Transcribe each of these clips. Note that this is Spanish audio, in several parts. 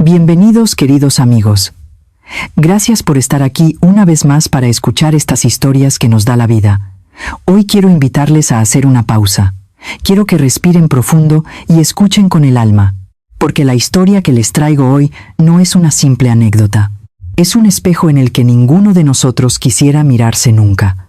Bienvenidos, queridos amigos. Gracias por estar aquí una vez más para escuchar estas historias que nos da la vida. Hoy quiero invitarles a hacer una pausa. Quiero que respiren profundo y escuchen con el alma, porque la historia que les traigo hoy no es una simple anécdota. Es un espejo en el que ninguno de nosotros quisiera mirarse nunca.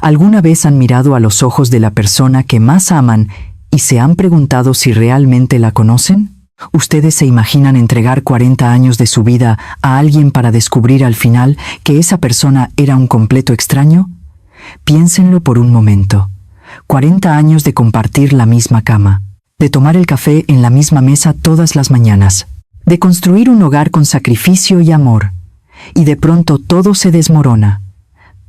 ¿Alguna vez han mirado a los ojos de la persona que más aman y se han preguntado si realmente la conocen? ¿Ustedes se imaginan entregar 40 años de su vida a alguien para descubrir al final que esa persona era un completo extraño? Piénsenlo por un momento. 40 años de compartir la misma cama, de tomar el café en la misma mesa todas las mañanas, de construir un hogar con sacrificio y amor, y de pronto todo se desmorona,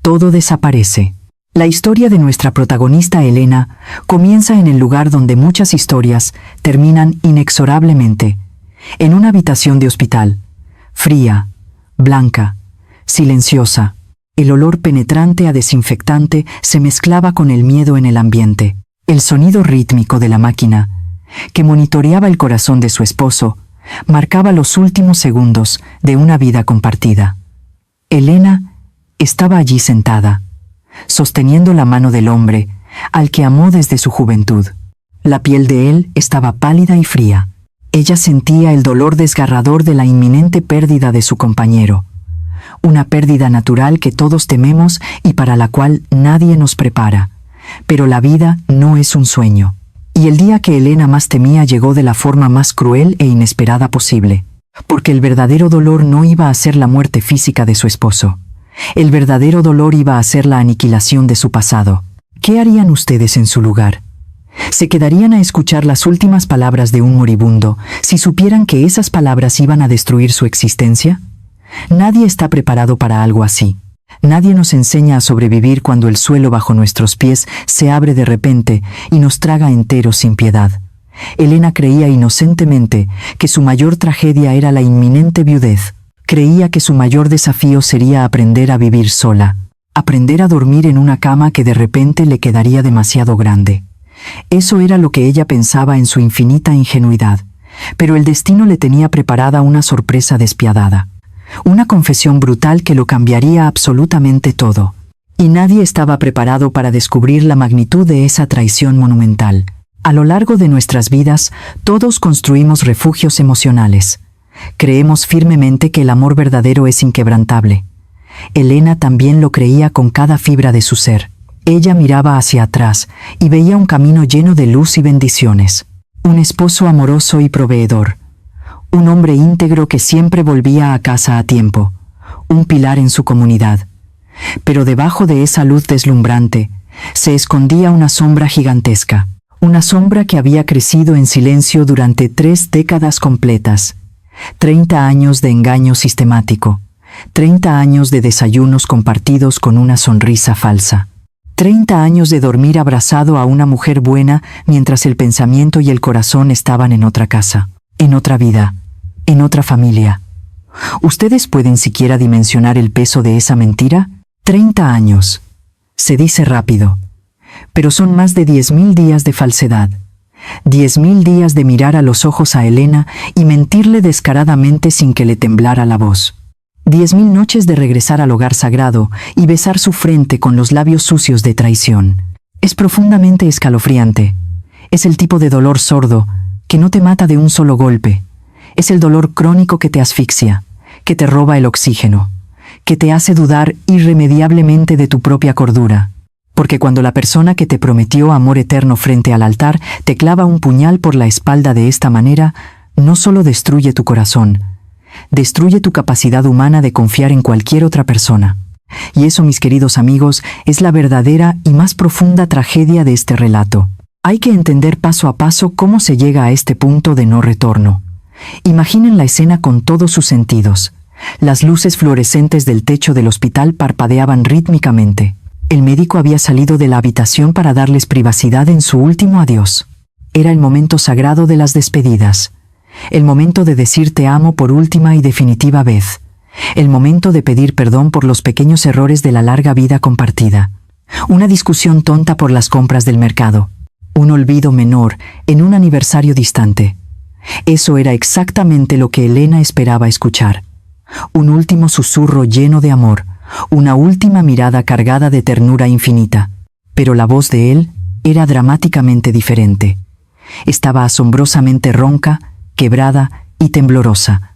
todo desaparece. La historia de nuestra protagonista Elena comienza en el lugar donde muchas historias terminan inexorablemente, en una habitación de hospital, fría, blanca, silenciosa. El olor penetrante a desinfectante se mezclaba con el miedo en el ambiente. El sonido rítmico de la máquina, que monitoreaba el corazón de su esposo, marcaba los últimos segundos de una vida compartida. Elena estaba allí sentada, sosteniendo la mano del hombre al que amó desde su juventud. La piel de él estaba pálida y fría. Ella sentía el dolor desgarrador de la inminente pérdida de su compañero. Una pérdida natural que todos tememos y para la cual nadie nos prepara. Pero la vida no es un sueño. Y el día que Elena más temía llegó de la forma más cruel e inesperada posible. Porque el verdadero dolor no iba a ser la muerte física de su esposo. El verdadero dolor iba a ser la aniquilación de su pasado. ¿Qué harían ustedes en su lugar? ¿Se quedarían a escuchar las últimas palabras de un moribundo si supieran que esas palabras iban a destruir su existencia? Nadie está preparado para algo así. Nadie nos enseña a sobrevivir cuando el suelo bajo nuestros pies se abre de repente y nos traga enteros sin piedad. Elena creía inocentemente que su mayor tragedia era la inminente viudez. Creía que su mayor desafío sería aprender a vivir sola, aprender a dormir en una cama que de repente le quedaría demasiado grande. Eso era lo que ella pensaba en su infinita ingenuidad, pero el destino le tenía preparada una sorpresa despiadada, una confesión brutal que lo cambiaría absolutamente todo. Y nadie estaba preparado para descubrir la magnitud de esa traición monumental. A lo largo de nuestras vidas, todos construimos refugios emocionales. Creemos firmemente que el amor verdadero es inquebrantable. Elena también lo creía con cada fibra de su ser. Ella miraba hacia atrás y veía un camino lleno de luz y bendiciones. Un esposo amoroso y proveedor. Un hombre íntegro que siempre volvía a casa a tiempo. Un pilar en su comunidad. Pero debajo de esa luz deslumbrante se escondía una sombra gigantesca. Una sombra que había crecido en silencio durante 3 décadas completas. 30 años de engaño sistemático, 30 años de desayunos compartidos con una sonrisa falsa, 30 años de dormir abrazado a una mujer buena mientras el pensamiento y el corazón estaban en otra casa, en otra vida, en otra familia. ¿Ustedes pueden siquiera dimensionar el peso de esa mentira? 30 años. Se dice rápido, pero son más de 10.000 días de falsedad. 10.000 días de mirar a los ojos a Elena y mentirle descaradamente sin que le temblara la voz. 10.000 noches de regresar al hogar sagrado y besar su frente con los labios sucios de traición. Es profundamente escalofriante. Es el tipo de dolor sordo que no te mata de un solo golpe. Es el dolor crónico que te asfixia, que te roba el oxígeno, que te hace dudar irremediablemente de tu propia cordura. Porque cuando la persona que te prometió amor eterno frente al altar te clava un puñal por la espalda de esta manera, no solo destruye tu corazón, destruye tu capacidad humana de confiar en cualquier otra persona. Y eso, mis queridos amigos, es la verdadera y más profunda tragedia de este relato. Hay que entender paso a paso cómo se llega a este punto de no retorno. Imaginen la escena con todos sus sentidos. Las luces fluorescentes del techo del hospital parpadeaban rítmicamente. El médico había salido de la habitación para darles privacidad en su último adiós. Era el momento sagrado de las despedidas. El momento de decir te amo por última y definitiva vez. El momento de pedir perdón por los pequeños errores de la larga vida compartida. Una discusión tonta por las compras del mercado. Un olvido menor en un aniversario distante. Eso era exactamente lo que Elena esperaba escuchar. Un último susurro lleno de amor, una última mirada cargada de ternura infinita. Pero la voz de él era dramáticamente diferente. Estaba asombrosamente ronca, quebrada y temblorosa.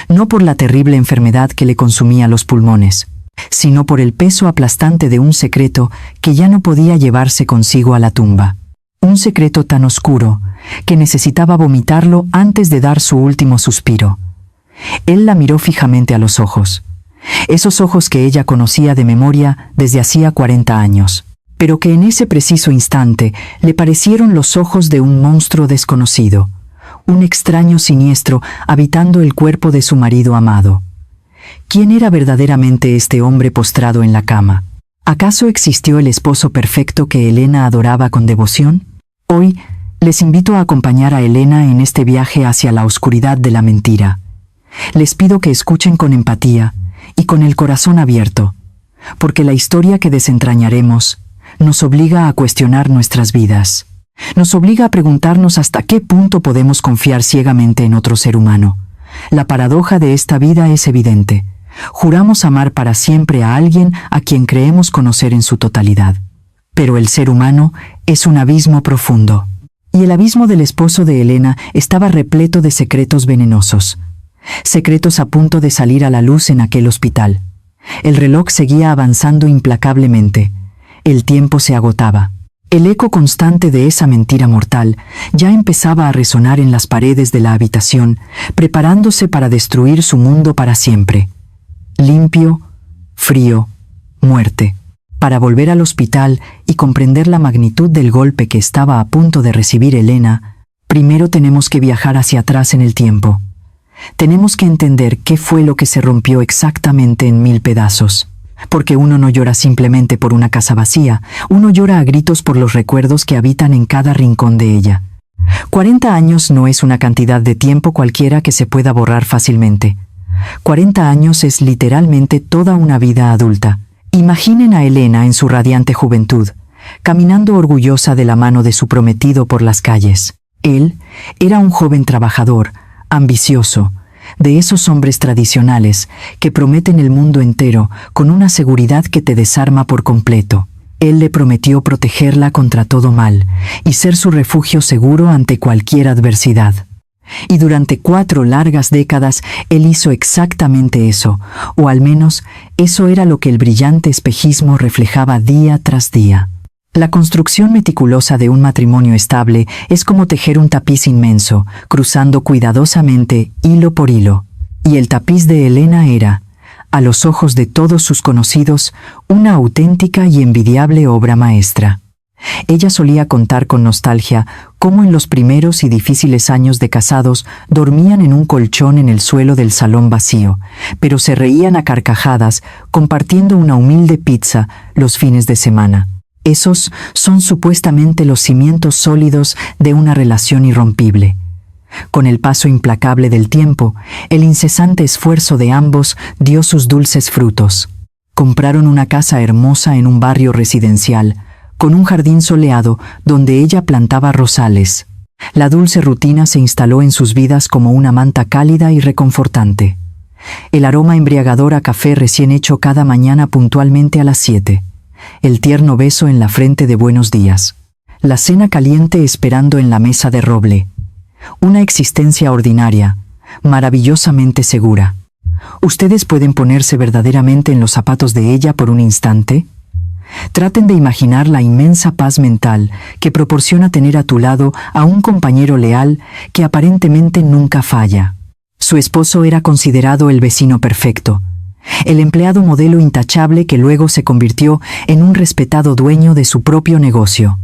No por la terrible enfermedad que le consumía los pulmones, sino por el peso aplastante de un secreto que ya no podía llevarse consigo a la tumba. Un secreto tan oscuro que necesitaba vomitarlo antes de dar su último suspiro. Él la miró fijamente a los ojos. Esos ojos que ella conocía de memoria desde hacía 40 años, pero que en ese preciso instante le parecieron los ojos de un monstruo desconocido, un extraño siniestro habitando el cuerpo de su marido amado. ¿Quién era verdaderamente este hombre postrado en la cama? ¿Acaso existió el esposo perfecto que Elena adoraba con devoción? Hoy les invito a acompañar a Elena en este viaje hacia la oscuridad de la mentira. Les pido que escuchen con empatía y con el corazón abierto, porque la historia que desentrañaremos nos obliga a cuestionar nuestras vidas. Nos obliga a preguntarnos hasta qué punto podemos confiar ciegamente en otro ser humano. La paradoja de esta vida es evidente. Juramos amar para siempre a alguien a quien creemos conocer en su totalidad. Pero el ser humano es un abismo profundo. Y el abismo del esposo de Elena estaba repleto de secretos venenosos. Secretos a punto de salir a la luz en aquel hospital. El reloj seguía avanzando implacablemente. El tiempo se agotaba. El eco constante de esa mentira mortal ya empezaba a resonar en las paredes de la habitación, preparándose para destruir su mundo para siempre. Limpio, frío, muerte. Para volver al hospital y comprender la magnitud del golpe que estaba a punto de recibir Elena, primero tenemos que viajar hacia atrás en el tiempo. Tenemos que entender qué fue lo que se rompió exactamente en 1000 pedazos. Porque uno no llora simplemente por una casa vacía, uno llora a gritos por los recuerdos que habitan en cada rincón de ella. 40 años no es una cantidad de tiempo cualquiera que se pueda borrar fácilmente. 40 años es literalmente toda una vida adulta. Imaginen a Elena en su radiante juventud, caminando orgullosa de la mano de su prometido por las calles. Él era un joven trabajador, ambicioso, de esos hombres tradicionales que prometen el mundo entero con una seguridad que te desarma por completo. Él le prometió protegerla contra todo mal y ser su refugio seguro ante cualquier adversidad. Y durante 4 largas décadas él hizo exactamente eso, o al menos eso era lo que el brillante espejismo reflejaba día tras día. La construcción meticulosa de un matrimonio estable es como tejer un tapiz inmenso, cruzando cuidadosamente hilo por hilo. Y el tapiz de Elena era, a los ojos de todos sus conocidos, una auténtica y envidiable obra maestra. Ella solía contar con nostalgia cómo en los primeros y difíciles años de casados dormían en un colchón en el suelo del salón vacío, pero se reían a carcajadas compartiendo una humilde pizza los fines de semana. Esos son supuestamente los cimientos sólidos de una relación irrompible. Con el paso implacable del tiempo, el incesante esfuerzo de ambos dio sus dulces frutos. Compraron una casa hermosa en un barrio residencial, con un jardín soleado donde ella plantaba rosales. La dulce rutina se instaló en sus vidas como una manta cálida y reconfortante. El aroma embriagador a café recién hecho cada mañana puntualmente a las 7. El tierno beso en la frente de buenos días. La cena caliente esperando en la mesa de roble. Una existencia ordinaria, maravillosamente segura. ¿Ustedes pueden ponerse verdaderamente en los zapatos de ella por un instante? Traten de imaginar la inmensa paz mental que proporciona tener a tu lado a un compañero leal que aparentemente nunca falla. Su esposo era considerado el vecino perfecto, el empleado modelo intachable que luego se convirtió en un respetado dueño de su propio negocio.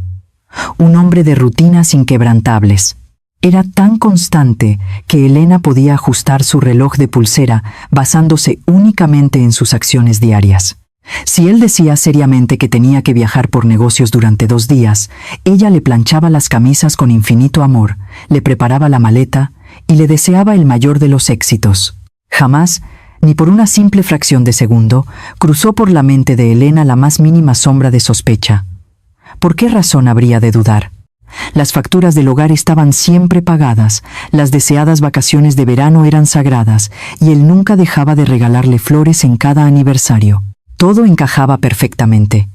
Un hombre de rutinas inquebrantables. Era tan constante que Elena podía ajustar su reloj de pulsera basándose únicamente en sus acciones diarias. Si él decía seriamente que tenía que viajar por negocios durante 2 días, ella le planchaba las camisas con infinito amor, le preparaba la maleta y le deseaba el mayor de los éxitos. Jamás, ni por una simple fracción de segundo, cruzó por la mente de Elena la más mínima sombra de sospecha. ¿Por qué razón habría de dudar? Las facturas del hogar estaban siempre pagadas, las deseadas vacaciones de verano eran sagradas, y él nunca dejaba de regalarle flores en cada aniversario. Todo encajaba perfectamente.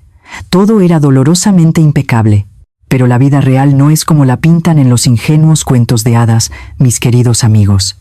Todo era dolorosamente impecable. Pero la vida real no es como la pintan en los ingenuos cuentos de hadas, mis queridos amigos.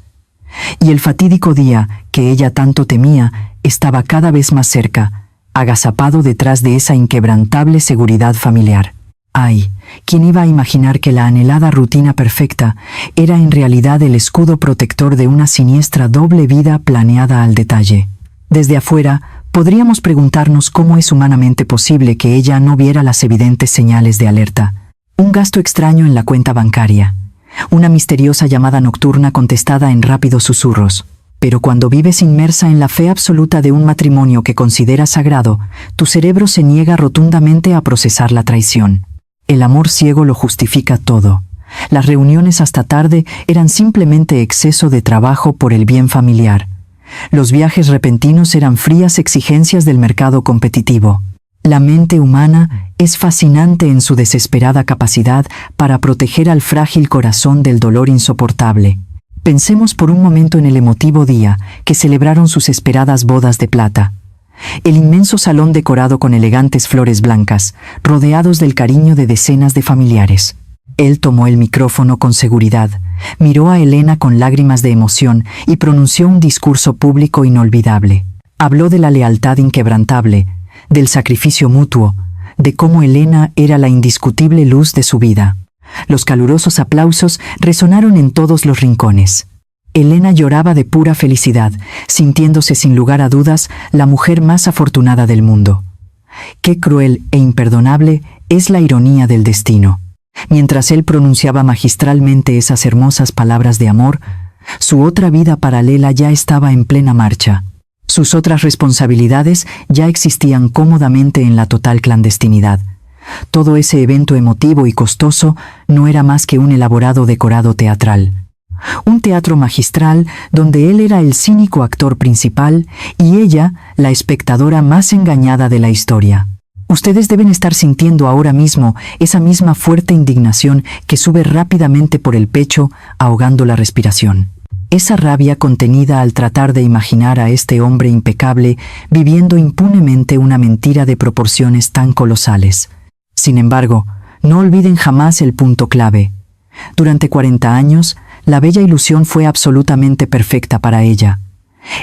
Y el fatídico día, que ella tanto temía, estaba cada vez más cerca, agazapado detrás de esa inquebrantable seguridad familiar. Ay, ¿quién iba a imaginar que la anhelada rutina perfecta era en realidad el escudo protector de una siniestra doble vida planeada al detalle? Desde afuera, podríamos preguntarnos cómo es humanamente posible que ella no viera las evidentes señales de alerta. Un gasto extraño en la cuenta bancaria, una misteriosa llamada nocturna contestada en rápidos susurros. Pero cuando vives inmersa en la fe absoluta de un matrimonio que consideras sagrado, tu cerebro se niega rotundamente a procesar la traición. El amor ciego lo justifica todo. Las reuniones hasta tarde eran simplemente exceso de trabajo por el bien familiar. Los viajes repentinos eran frías exigencias del mercado competitivo. La mente humana es fascinante en su desesperada capacidad para proteger al frágil corazón del dolor insoportable. Pensemos por un momento en el emotivo día que celebraron sus esperadas bodas de plata. El inmenso salón decorado con elegantes flores blancas, rodeados del cariño de decenas de familiares. Él tomó el micrófono con seguridad, miró a Elena con lágrimas de emoción y pronunció un discurso público inolvidable. Habló de la lealtad inquebrantable, del sacrificio mutuo, de cómo Elena era la indiscutible luz de su vida. Los calurosos aplausos resonaron en todos los rincones. Elena lloraba de pura felicidad, sintiéndose sin lugar a dudas la mujer más afortunada del mundo. Qué cruel e imperdonable es la ironía del destino. Mientras él pronunciaba magistralmente esas hermosas palabras de amor, su otra vida paralela ya estaba en plena marcha. Sus otras responsabilidades ya existían cómodamente en la total clandestinidad. Todo ese evento emotivo y costoso no era más que un elaborado decorado teatral. Un teatro magistral donde él era el cínico actor principal y ella la espectadora más engañada de la historia. Ustedes deben estar sintiendo ahora mismo esa misma fuerte indignación que sube rápidamente por el pecho, ahogando la respiración. Esa rabia contenida al tratar de imaginar a este hombre impecable viviendo impunemente una mentira de proporciones tan colosales. Sin embargo, no olviden jamás el punto clave. Durante 40 años, la bella ilusión fue absolutamente perfecta para ella.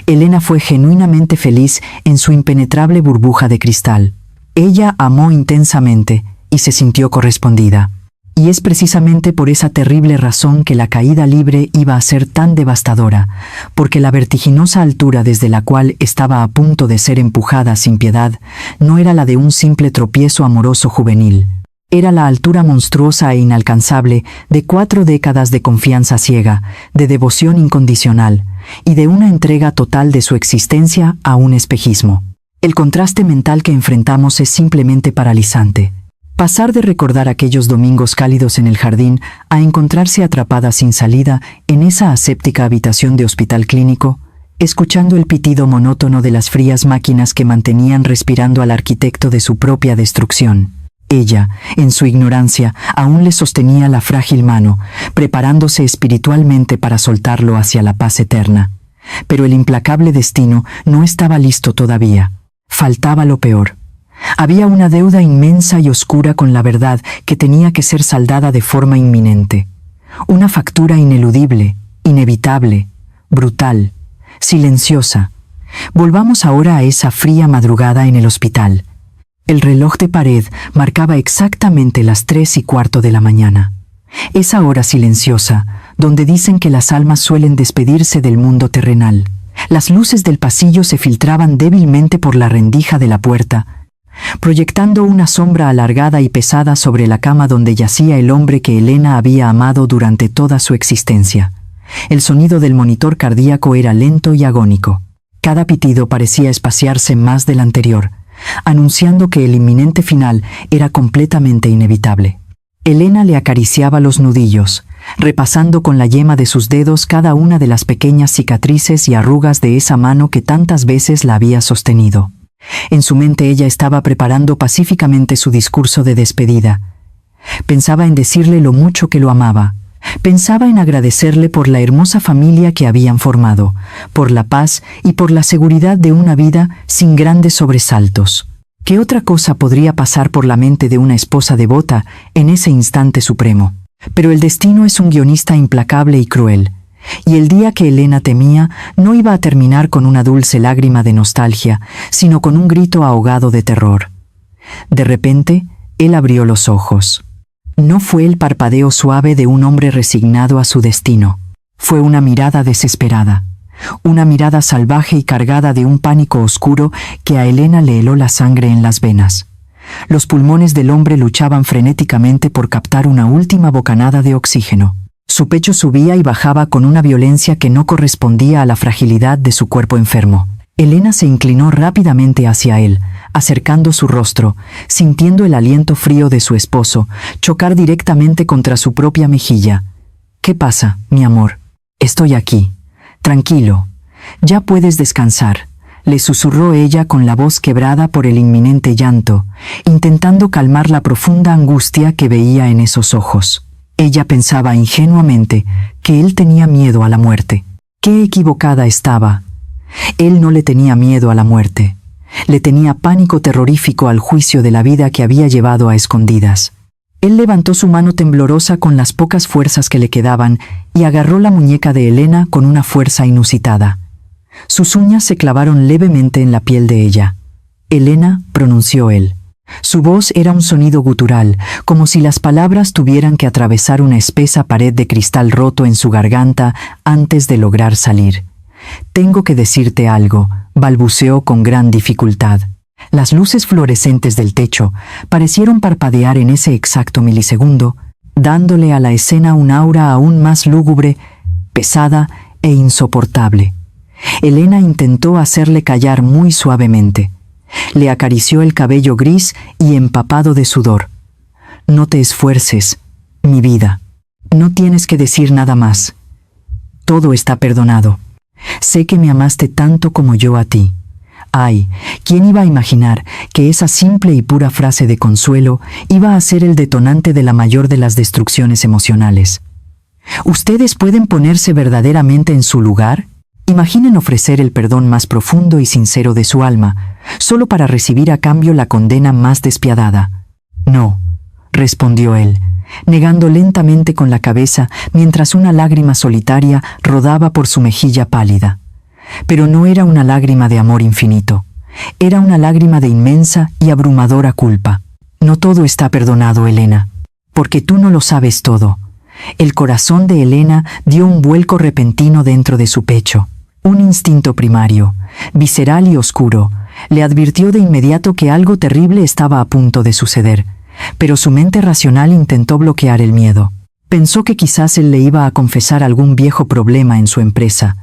Elena fue genuinamente feliz en su impenetrable burbuja de cristal. Ella amó intensamente y se sintió correspondida. Y es precisamente por esa terrible razón que la caída libre iba a ser tan devastadora, porque la vertiginosa altura desde la cual estaba a punto de ser empujada sin piedad no era la de un simple tropiezo amoroso juvenil. Era la altura monstruosa e inalcanzable de 4 décadas de confianza ciega, de devoción incondicional y de una entrega total de su existencia a un espejismo. El contraste mental que enfrentamos es simplemente paralizante. Pasar de recordar aquellos domingos cálidos en el jardín a encontrarse atrapada sin salida en esa aséptica habitación de hospital clínico, escuchando el pitido monótono de las frías máquinas que mantenían respirando al arquitecto de su propia destrucción. Ella, en su ignorancia, aún le sostenía la frágil mano, preparándose espiritualmente para soltarlo hacia la paz eterna. Pero el implacable destino no estaba listo todavía. Faltaba lo peor. Había una deuda inmensa y oscura con la verdad que tenía que ser saldada de forma inminente. Una factura ineludible, inevitable, brutal, silenciosa. Volvamos ahora a esa fría madrugada en el hospital. El reloj de pared marcaba exactamente las 3:15 de la mañana. Esa hora silenciosa, donde dicen que las almas suelen despedirse del mundo terrenal. Las luces del pasillo se filtraban débilmente por la rendija de la puerta, proyectando una sombra alargada y pesada sobre la cama donde yacía el hombre que Elena había amado durante toda su existencia. El sonido del monitor cardíaco era lento y agónico. Cada pitido parecía espaciarse más del anterior, anunciando que el inminente final era completamente inevitable. Elena le acariciaba los nudillos, repasando con la yema de sus dedos cada una de las pequeñas cicatrices y arrugas de esa mano que tantas veces la había sostenido. En su mente ella estaba preparando pacíficamente su discurso de despedida. Pensaba en decirle lo mucho que lo amaba. Pensaba en agradecerle por la hermosa familia que habían formado, por la paz y por la seguridad de una vida sin grandes sobresaltos. ¿Qué otra cosa podría pasar por la mente de una esposa devota en ese instante supremo? Pero el destino es un guionista implacable y cruel, y el día que Elena temía no iba a terminar con una dulce lágrima de nostalgia, sino con un grito ahogado de terror. De repente, él abrió los ojos. No fue el parpadeo suave de un hombre resignado a su destino. Fue una mirada desesperada, una mirada salvaje y cargada de un pánico oscuro que a Elena le heló la sangre en las venas. Los pulmones del hombre luchaban frenéticamente por captar una última bocanada de oxígeno. Su pecho subía y bajaba con una violencia que no correspondía a la fragilidad de su cuerpo enfermo. Elena se inclinó rápidamente hacia él, acercando su rostro, sintiendo el aliento frío de su esposo chocar directamente contra su propia mejilla. «¿Qué pasa, mi amor? Estoy aquí. Tranquilo. Ya puedes descansar», le susurró ella con la voz quebrada por el inminente llanto, intentando calmar la profunda angustia que veía en esos ojos. Ella pensaba ingenuamente que él tenía miedo a la muerte. ¡Qué equivocada estaba! Él no le tenía miedo a la muerte. Le tenía pánico terrorífico al juicio de la vida que había llevado a escondidas. Él levantó su mano temblorosa con las pocas fuerzas que le quedaban y agarró la muñeca de Elena con una fuerza inusitada. Sus uñas se clavaron levemente en la piel de ella. «Elena», pronunció él. Su voz era un sonido gutural, como si las palabras tuvieran que atravesar una espesa pared de cristal roto en su garganta antes de lograr salir. «Tengo que decirte algo», balbuceó con gran dificultad. Las luces fluorescentes del techo parecieron parpadear en ese exacto milisegundo, dándole a la escena un aura aún más lúgubre, pesada e insoportable. Elena intentó hacerle callar muy suavemente. Le acarició el cabello gris y empapado de sudor. «No te esfuerces, mi vida. No tienes que decir nada más. Todo está perdonado. Sé que me amaste tanto como yo a ti». Ay, ¿quién iba a imaginar que esa simple y pura frase de consuelo iba a ser el detonante de la mayor de las destrucciones emocionales? ¿Ustedes pueden ponerse verdaderamente en su lugar? Imaginen ofrecer el perdón más profundo y sincero de su alma, solo para recibir a cambio la condena más despiadada. «No», respondió él, negando lentamente con la cabeza mientras una lágrima solitaria rodaba por su mejilla pálida. Pero no era una lágrima de amor infinito. Era una lágrima de inmensa y abrumadora culpa. «No todo está perdonado, Elena, porque tú no lo sabes todo». El corazón de Elena dio un vuelco repentino dentro de su pecho. Un instinto primario, visceral y oscuro, le advirtió de inmediato que algo terrible estaba a punto de suceder, pero su mente racional intentó bloquear el miedo. Pensó que quizás él le iba a confesar algún viejo problema en su empresa,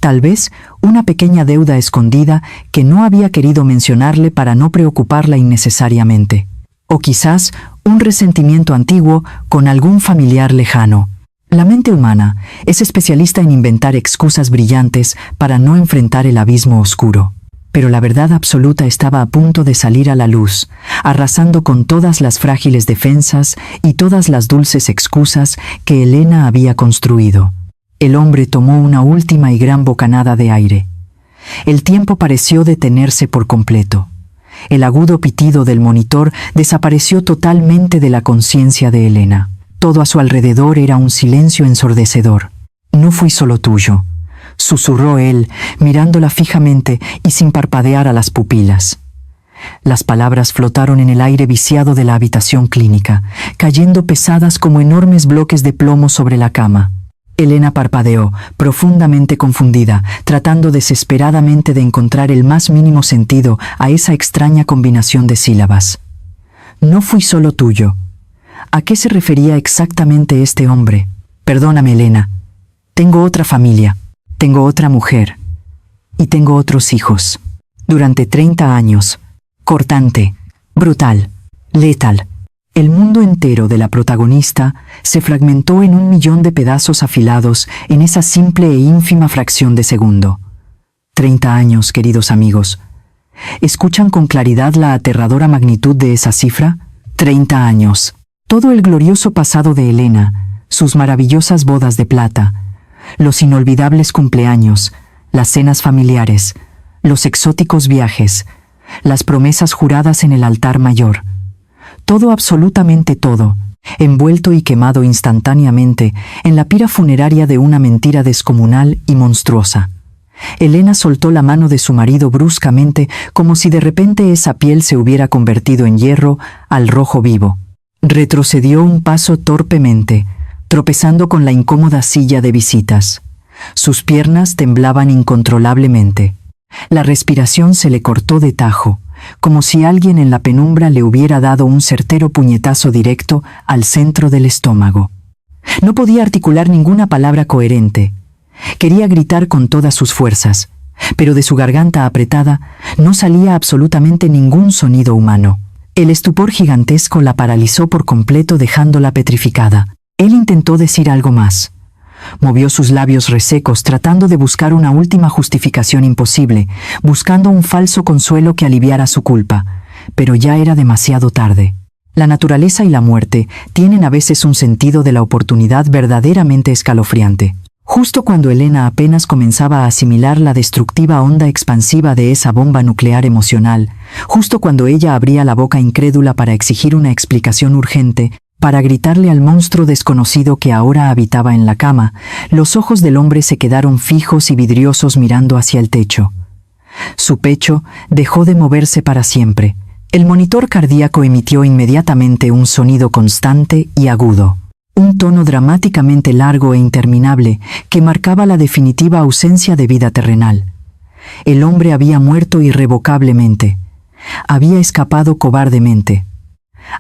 tal vez una pequeña deuda escondida que no había querido mencionarle para no preocuparla innecesariamente, o quizás un resentimiento antiguo con algún familiar lejano. La mente humana es especialista en inventar excusas brillantes para no enfrentar el abismo oscuro. Pero la verdad absoluta estaba a punto de salir a la luz, arrasando con todas las frágiles defensas y todas las dulces excusas que Elena había construido. El hombre tomó una última y gran bocanada de aire. El tiempo pareció detenerse por completo. El agudo pitido del monitor desapareció totalmente de la conciencia de Elena. Todo a su alrededor era un silencio ensordecedor. «No fui solo tuyo», susurró él, mirándola fijamente y sin parpadear a las pupilas. Las palabras flotaron en el aire viciado de la habitación clínica, cayendo pesadas como enormes bloques de plomo sobre la cama. Elena parpadeó, profundamente confundida, tratando desesperadamente de encontrar el más mínimo sentido a esa extraña combinación de sílabas. «No fui solo tuyo». ¿A qué se refería exactamente este hombre? «Perdóname, Elena. Tengo otra familia, tengo otra mujer y tengo otros hijos. Durante 30 años, cortante, brutal, letal, el mundo entero de la protagonista se fragmentó en 1.000.000 de pedazos afilados en esa simple e ínfima fracción de segundo. 30 años, queridos amigos. ¿Escuchan con claridad la aterradora magnitud de esa cifra? 30 años. Todo el glorioso pasado de Elena, sus maravillosas bodas de plata, los inolvidables cumpleaños, las cenas familiares, los exóticos viajes, las promesas juradas en el altar mayor. Todo, absolutamente todo, envuelto y quemado instantáneamente en la pira funeraria de una mentira descomunal y monstruosa. Elena soltó la mano de su marido bruscamente, como si de repente esa piel se hubiera convertido en hierro al rojo vivo. Retrocedió un paso torpemente, tropezando con la incómoda silla de visitas. Sus piernas temblaban incontrolablemente. La respiración se le cortó de tajo, como si alguien en la penumbra le hubiera dado un certero puñetazo directo al centro del estómago. No podía articular ninguna palabra coherente. Quería gritar con todas sus fuerzas, pero de su garganta apretada no salía absolutamente ningún sonido humano. El estupor gigantesco la paralizó por completo, dejándola petrificada. Él intentó decir algo más. Movió sus labios resecos tratando de buscar una última justificación imposible, buscando un falso consuelo que aliviara su culpa, pero ya era demasiado tarde. La naturaleza y la muerte tienen a veces un sentido de la oportunidad verdaderamente escalofriante. Justo cuando Elena apenas comenzaba a asimilar la destructiva onda expansiva de esa bomba nuclear emocional, justo cuando ella abría la boca incrédula para exigir una explicación urgente, para gritarle al monstruo desconocido que ahora habitaba en la cama, los ojos del hombre se quedaron fijos y vidriosos mirando hacia el techo. Su pecho dejó de moverse para siempre. El monitor cardíaco emitió inmediatamente un sonido constante y agudo. Un tono dramáticamente largo e interminable que marcaba la definitiva ausencia de vida terrenal. El hombre había muerto irrevocablemente. Había escapado cobardemente.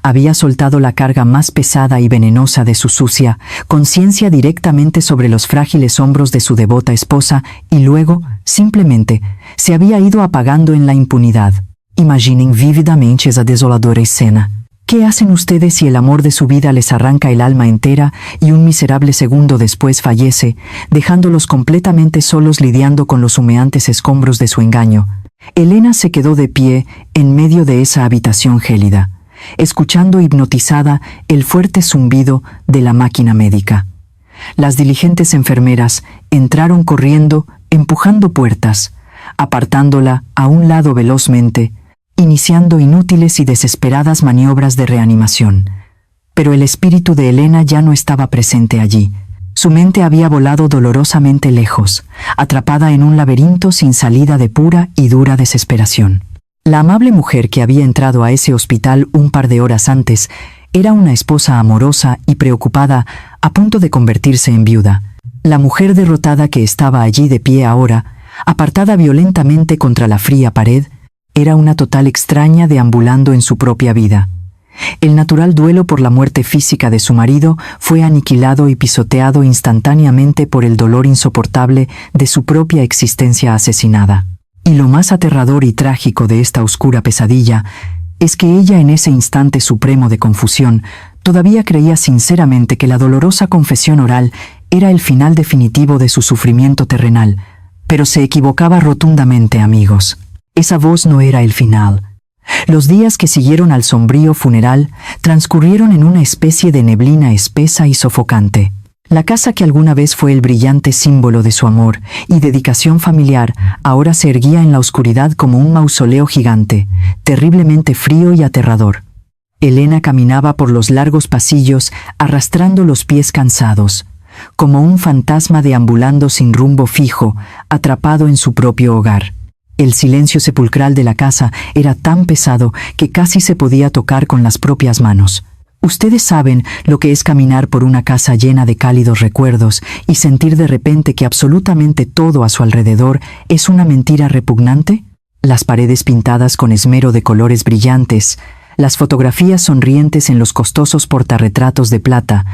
Había soltado la carga más pesada y venenosa de su sucia conciencia directamente sobre los frágiles hombros de su devota esposa y luego, simplemente, se había ido apagando en la impunidad. Imaginen vívidamente esa desoladora escena. ¿Qué hacen ustedes si el amor de su vida les arranca el alma entera y un miserable segundo después fallece, dejándolos completamente solos lidiando con los humeantes escombros de su engaño? Elena se quedó de pie en medio de esa habitación gélida, escuchando hipnotizada el fuerte zumbido de la máquina médica. Las diligentes enfermeras entraron corriendo, empujando puertas, apartándola a un lado velozmente, iniciando inútiles y desesperadas maniobras de reanimación. Pero el espíritu de Elena ya no estaba presente allí. Su mente había volado dolorosamente lejos, atrapada en un laberinto sin salida de pura y dura desesperación. La amable mujer que había entrado a ese hospital un par de horas antes era una esposa amorosa y preocupada, a punto de convertirse en viuda. La mujer derrotada que estaba allí de pie ahora, apartada violentamente contra la fría pared, era una total extraña deambulando en su propia vida. El natural duelo por la muerte física de su marido fue aniquilado y pisoteado instantáneamente por el dolor insoportable de su propia existencia asesinada. Y lo más aterrador y trágico de esta oscura pesadilla es que ella, en ese instante supremo de confusión, todavía creía sinceramente que la dolorosa confesión oral era el final definitivo de su sufrimiento terrenal, pero se equivocaba rotundamente, amigos. Esa voz no era el final. Los días que siguieron al sombrío funeral transcurrieron en una especie de neblina espesa y sofocante. La casa que alguna vez fue el brillante símbolo de su amor y dedicación familiar ahora se erguía en la oscuridad como un mausoleo gigante, terriblemente frío y aterrador. Elena caminaba por los largos pasillos arrastrando los pies cansados, como un fantasma deambulando sin rumbo fijo, atrapado en su propio hogar. El silencio sepulcral de la casa era tan pesado que casi se podía tocar con las propias manos. ¿Ustedes saben lo que es caminar por una casa llena de cálidos recuerdos y sentir de repente que absolutamente todo a su alrededor es una mentira repugnante? Las paredes pintadas con esmero de colores brillantes, las fotografías sonrientes en los costosos portarretratos de plata,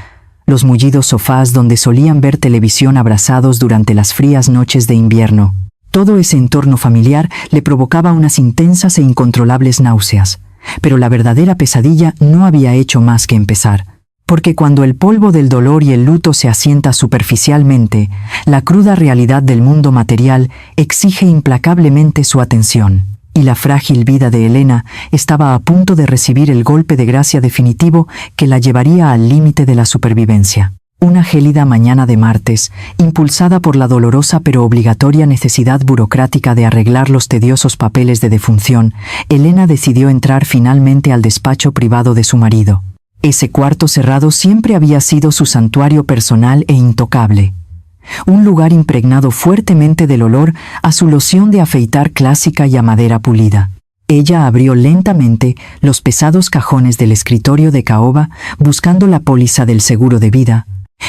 los mullidos sofás donde solían ver televisión abrazados durante las frías noches de invierno. Todo ese entorno familiar le provocaba unas intensas e incontrolables náuseas, pero la verdadera pesadilla no había hecho más que empezar, porque cuando el polvo del dolor y el luto se asienta superficialmente, la cruda realidad del mundo material exige implacablemente su atención. y la frágil vida de Elena estaba a punto de recibir el golpe de gracia definitivo que la llevaría al límite de la supervivencia. Una gélida mañana de martes, impulsada por la dolorosa pero obligatoria necesidad burocrática de arreglar los tediosos papeles de defunción, Elena decidió entrar finalmente al despacho privado de su marido. Ese cuarto cerrado siempre había sido su santuario personal e intocable. Un lugar impregnado fuertemente del olor a su loción de afeitar clásica y a madera pulida. Ella abrió lentamente los pesados cajones del escritorio de caoba buscando la póliza del seguro de vida,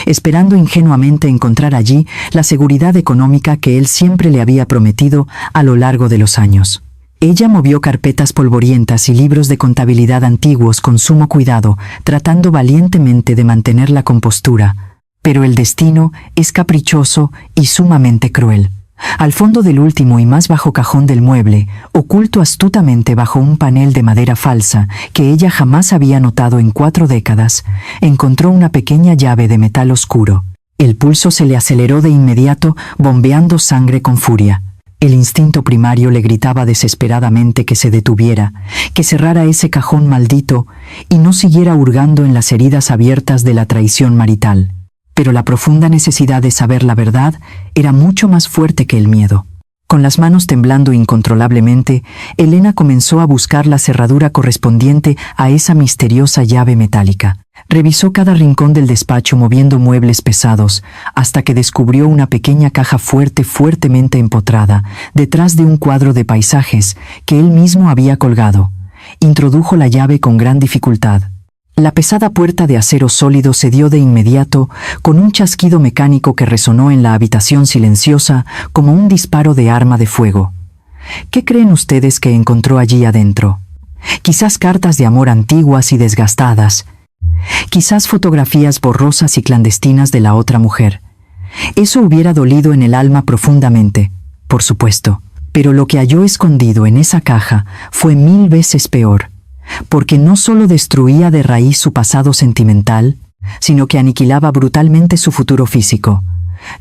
esperando ingenuamente encontrar allí la seguridad económica que él siempre le había prometido a lo largo de los años. Ella movió carpetas polvorientas y libros de contabilidad antiguos con sumo cuidado, tratando valientemente de mantener la compostura. Pero el destino es caprichoso y sumamente cruel. Al fondo del último y más bajo cajón del mueble, oculto astutamente bajo un panel de madera falsa que ella jamás había notado en 4 décadas, encontró una pequeña llave de metal oscuro. El pulso se le aceleró de inmediato, bombeando sangre con furia. El instinto primario le gritaba desesperadamente que se detuviera, que cerrara ese cajón maldito y no siguiera hurgando en las heridas abiertas de la traición marital. Pero la profunda necesidad de saber la verdad era mucho más fuerte que el miedo. Con las manos temblando incontrolablemente, Elena comenzó a buscar la cerradura correspondiente a esa misteriosa llave metálica. Revisó cada rincón del despacho moviendo muebles pesados, hasta que descubrió una pequeña caja fuertemente empotrada, detrás de un cuadro de paisajes que él mismo había colgado. Introdujo la llave con gran dificultad. La pesada puerta de acero sólido cedió de inmediato, con un chasquido mecánico que resonó en la habitación silenciosa como un disparo de arma de fuego. ¿Qué creen ustedes que encontró allí adentro? Quizás cartas de amor antiguas y desgastadas. Quizás fotografías borrosas y clandestinas de la otra mujer. Eso hubiera dolido en el alma profundamente, por supuesto. Pero lo que halló escondido en esa caja fue 1000 veces peor. Porque no solo destruía de raíz su pasado sentimental, sino que aniquilaba brutalmente su futuro físico.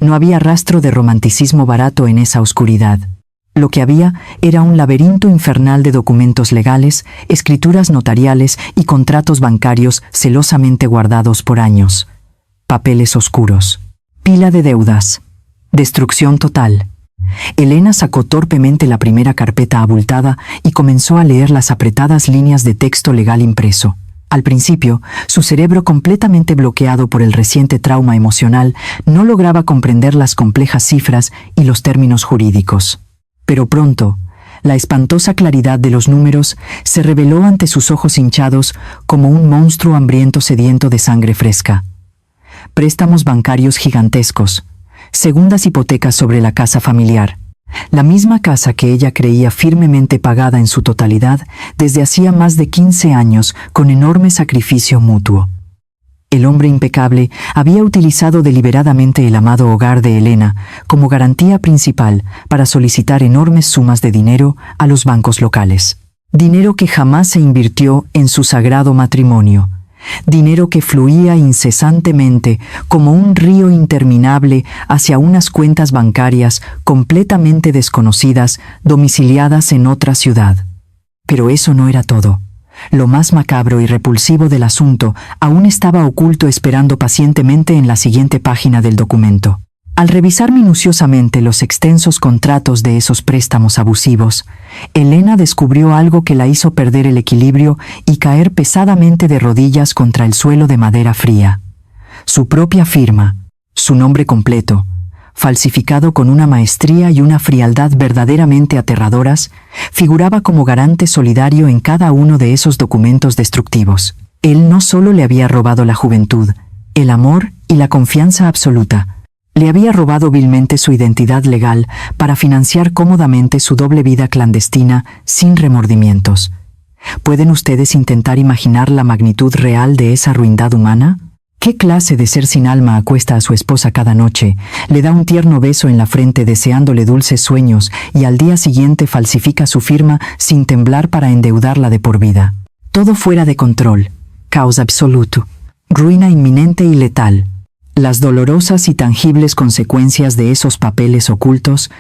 No había rastro de romanticismo barato en esa oscuridad. Lo que había era un laberinto infernal de documentos legales, escrituras notariales y contratos bancarios celosamente guardados por años. Papeles oscuros. Pila de deudas. Destrucción total. Elena sacó torpemente la primera carpeta abultada y comenzó a leer las apretadas líneas de texto legal impreso. Al principio, su cerebro completamente bloqueado por el reciente trauma emocional no lograba comprender las complejas cifras y los términos jurídicos. Pero pronto, la espantosa claridad de los números se reveló ante sus ojos hinchados como un monstruo hambriento sediento de sangre fresca. Préstamos bancarios gigantescos. Segundas hipotecas sobre la casa familiar. La misma casa que ella creía firmemente pagada en su totalidad desde hacía más de 15 años con enorme sacrificio mutuo. El hombre impecable había utilizado deliberadamente el amado hogar de Elena como garantía principal para solicitar enormes sumas de dinero a los bancos locales. Dinero que jamás se invirtió en su sagrado matrimonio. Dinero que fluía incesantemente como un río interminable hacia unas cuentas bancarias completamente desconocidas, domiciliadas en otra ciudad. Pero eso no era todo. Lo más macabro y repulsivo del asunto aún estaba oculto esperando pacientemente en la siguiente página del documento. Al revisar minuciosamente los extensos contratos de esos préstamos abusivos, Elena descubrió algo que la hizo perder el equilibrio y caer pesadamente de rodillas contra el suelo de madera fría. Su propia firma, su nombre completo, falsificado con una maestría y una frialdad verdaderamente aterradoras, figuraba como garante solidario en cada uno de esos documentos destructivos. Él no solo le había robado la juventud, el amor y la confianza absoluta, le había robado vilmente su identidad legal para financiar cómodamente su doble vida clandestina sin remordimientos. ¿Pueden ustedes intentar imaginar la magnitud real de esa ruindad humana? ¿Qué clase de ser sin alma acuesta a su esposa cada noche, le da un tierno beso en la frente deseándole dulces sueños y al día siguiente falsifica su firma sin temblar para endeudarla de por vida? Todo fuera de control, caos absoluto, ruina inminente y letal. Las dolorosas y tangibles consecuencias de esos papeles ocultos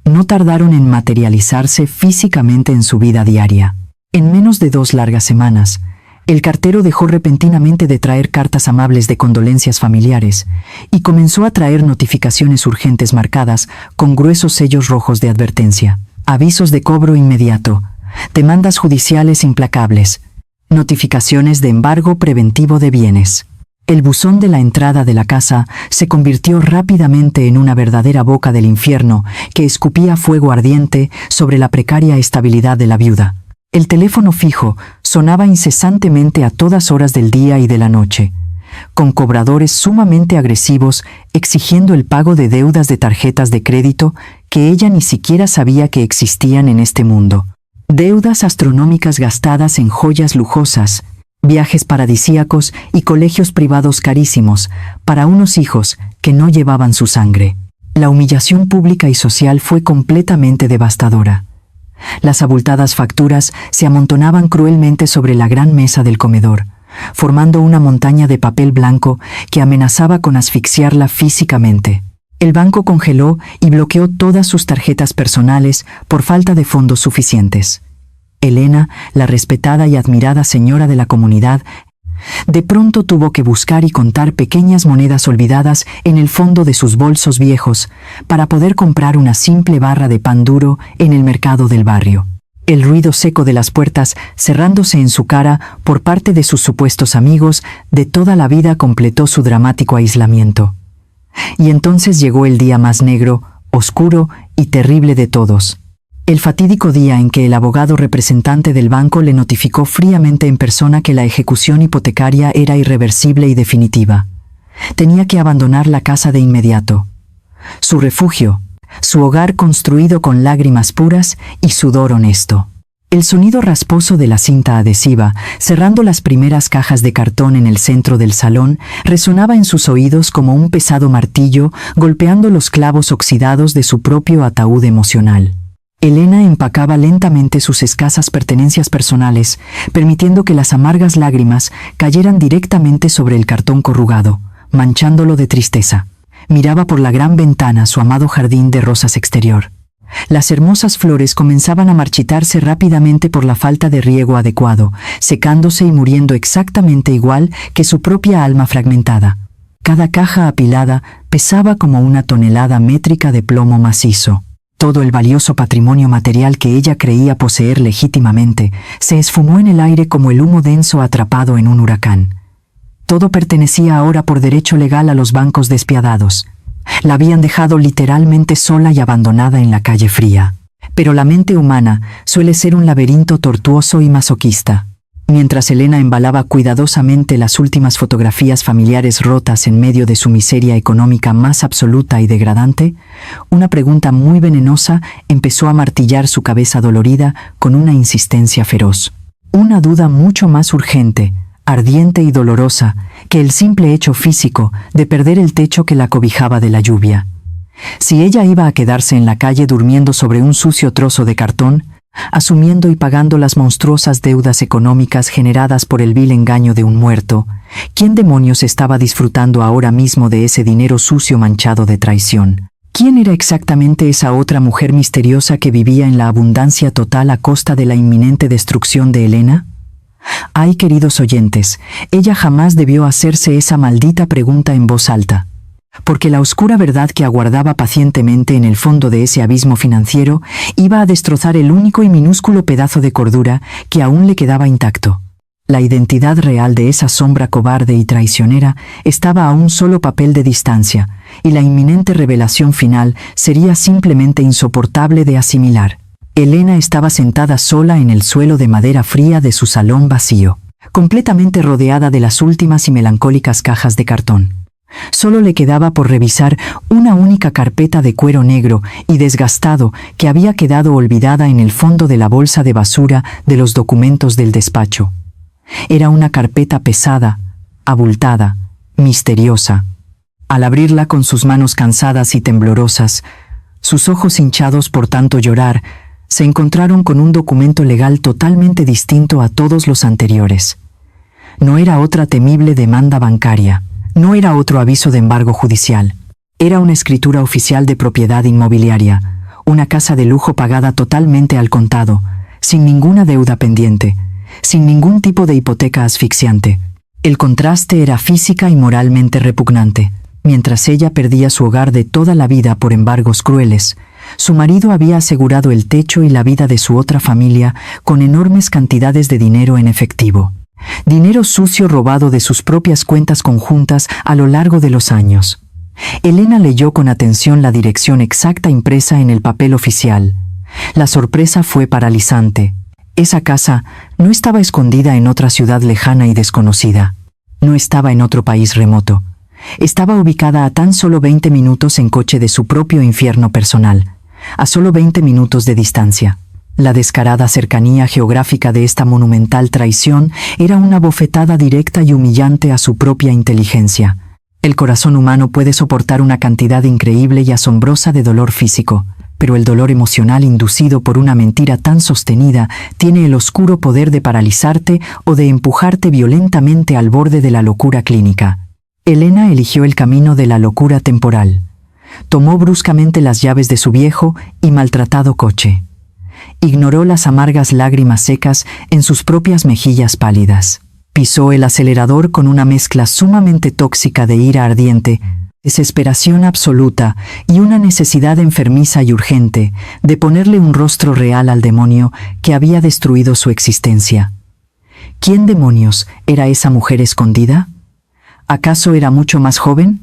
no tardaron en materializarse físicamente en su vida diaria. En menos de 2 largas semanas, el cartero dejó repentinamente de traer cartas amables de condolencias familiares y comenzó a traer notificaciones urgentes marcadas con gruesos sellos rojos de advertencia, avisos de cobro inmediato, demandas judiciales implacables, notificaciones de embargo preventivo de bienes. El buzón de la entrada de la casa se convirtió rápidamente en una verdadera boca del infierno que escupía fuego ardiente sobre la precaria estabilidad de la viuda. El teléfono fijo sonaba incesantemente a todas horas del día y de la noche, con cobradores sumamente agresivos exigiendo el pago de deudas de tarjetas de crédito que ella ni siquiera sabía que existían en este mundo. Deudas astronómicas gastadas en joyas lujosas, viajes paradisíacos y colegios privados carísimos para unos hijos que no llevaban su sangre. La humillación pública y social fue completamente devastadora. Las abultadas facturas se amontonaban cruelmente sobre la gran mesa del comedor, formando una montaña de papel blanco que amenazaba con asfixiarla físicamente. El banco congeló y bloqueó todas sus tarjetas personales por falta de fondos suficientes. Elena, la respetada y admirada señora de la comunidad, de pronto tuvo que buscar y contar pequeñas monedas olvidadas en el fondo de sus bolsos viejos para poder comprar una simple barra de pan duro en el mercado del barrio. El ruido seco de las puertas cerrándose en su cara por parte de sus supuestos amigos de toda la vida completó su dramático aislamiento. Y entonces llegó el día más negro, oscuro y terrible de todos. El fatídico día en que el abogado representante del banco le notificó fríamente en persona que la ejecución hipotecaria era irreversible y definitiva. Tenía que abandonar la casa de inmediato. Su refugio, su hogar construido con lágrimas puras y sudor honesto. El sonido rasposo de la cinta adhesiva, cerrando las primeras cajas de cartón en el centro del salón, resonaba en sus oídos como un pesado martillo golpeando los clavos oxidados de su propio ataúd emocional. Elena empacaba lentamente sus escasas pertenencias personales, permitiendo que las amargas lágrimas cayeran directamente sobre el cartón corrugado, manchándolo de tristeza. Miraba por la gran ventana su amado jardín de rosas exterior. Las hermosas flores comenzaban a marchitarse rápidamente por la falta de riego adecuado, secándose y muriendo exactamente igual que su propia alma fragmentada. Cada caja apilada pesaba como una tonelada métrica de plomo macizo. Todo el valioso patrimonio material que ella creía poseer legítimamente se esfumó en el aire como el humo denso atrapado en un huracán. Todo pertenecía ahora por derecho legal a los bancos despiadados. La habían dejado literalmente sola y abandonada en la calle fría. Pero la mente humana suele ser un laberinto tortuoso y masoquista. Mientras Elena embalaba cuidadosamente las últimas fotografías familiares rotas en medio de su miseria económica más absoluta y degradante, una pregunta muy venenosa empezó a martillar su cabeza dolorida con una insistencia feroz. Una duda mucho más urgente, ardiente y dolorosa que el simple hecho físico de perder el techo que la cobijaba de la lluvia. Si ella iba a quedarse en la calle durmiendo sobre un sucio trozo de cartón, asumiendo y pagando las monstruosas deudas económicas generadas por el vil engaño de un muerto, ¿quién demonios estaba disfrutando ahora mismo de ese dinero sucio manchado de traición? ¿Quién era exactamente esa otra mujer misteriosa que vivía en la abundancia total a costa de la inminente destrucción de Elena? Ay, queridos oyentes, ella jamás debió hacerse esa maldita pregunta en voz alta, porque la oscura verdad que aguardaba pacientemente en el fondo de ese abismo financiero iba a destrozar el único y minúsculo pedazo de cordura que aún le quedaba intacto. La identidad real de esa sombra cobarde y traicionera estaba a un solo papel de distancia, y la inminente revelación final sería simplemente insoportable de asimilar. Elena estaba sentada sola en el suelo de madera fría de su salón vacío, completamente rodeada de las últimas y melancólicas cajas de cartón. Solo le quedaba por revisar una única carpeta de cuero negro y desgastado que había quedado olvidada en el fondo de la bolsa de basura de los documentos del despacho. Era una carpeta pesada, abultada, misteriosa. Al abrirla con sus manos cansadas y temblorosas, sus ojos hinchados por tanto llorar, se encontraron con un documento legal totalmente distinto a todos los anteriores. No era otra temible demanda bancaria. No era otro aviso de embargo judicial. Era una escritura oficial de propiedad inmobiliaria, una casa de lujo pagada totalmente al contado, sin ninguna deuda pendiente, sin ningún tipo de hipoteca asfixiante. El contraste era física y moralmente repugnante. Mientras ella perdía su hogar de toda la vida por embargos crueles, su marido había asegurado el techo y la vida de su otra familia con enormes cantidades de dinero en efectivo. Dinero sucio robado de sus propias cuentas conjuntas a lo largo de los años. Elena leyó con atención la dirección exacta impresa en el papel oficial. La sorpresa fue paralizante. Esa casa no estaba escondida en otra ciudad lejana y desconocida. No estaba en otro país remoto. Estaba ubicada a tan solo 20 minutos en coche de su propio infierno personal, a solo 20 minutos de distancia. La descarada cercanía geográfica de esta monumental traición era una bofetada directa y humillante a su propia inteligencia. El corazón humano puede soportar una cantidad increíble y asombrosa de dolor físico, pero el dolor emocional inducido por una mentira tan sostenida tiene el oscuro poder de paralizarte o de empujarte violentamente al borde de la locura clínica. Elena eligió el camino de la locura temporal. Tomó bruscamente las llaves de su viejo y maltratado coche. Ignoró las amargas lágrimas secas en sus propias mejillas pálidas. Pisó el acelerador con una mezcla sumamente tóxica de ira ardiente, desesperación absoluta y una necesidad enfermiza y urgente de ponerle un rostro real al demonio que había destruido su existencia. ¿Quién demonios era esa mujer escondida? ¿Acaso era mucho más joven?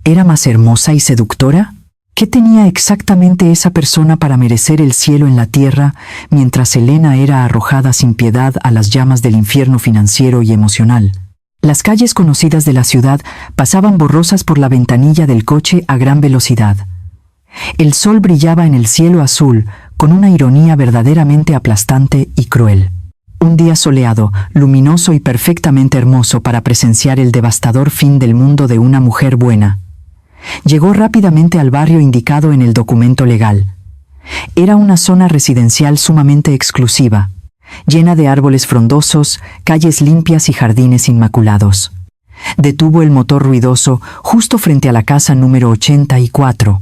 ¿Era más hermosa y seductora? ¿Qué tenía exactamente esa persona para merecer el cielo en la tierra, mientras Elena era arrojada sin piedad a las llamas del infierno financiero y emocional? Las calles conocidas de la ciudad pasaban borrosas por la ventanilla del coche a gran velocidad. El sol brillaba en el cielo azul con una ironía verdaderamente aplastante y cruel. Un día soleado, luminoso y perfectamente hermoso para presenciar el devastador fin del mundo de una mujer buena. Llegó rápidamente al barrio indicado en el documento legal. Era una zona residencial sumamente exclusiva, llena de árboles frondosos, calles limpias y jardines inmaculados. Detuvo el motor ruidoso justo frente a la casa número 84.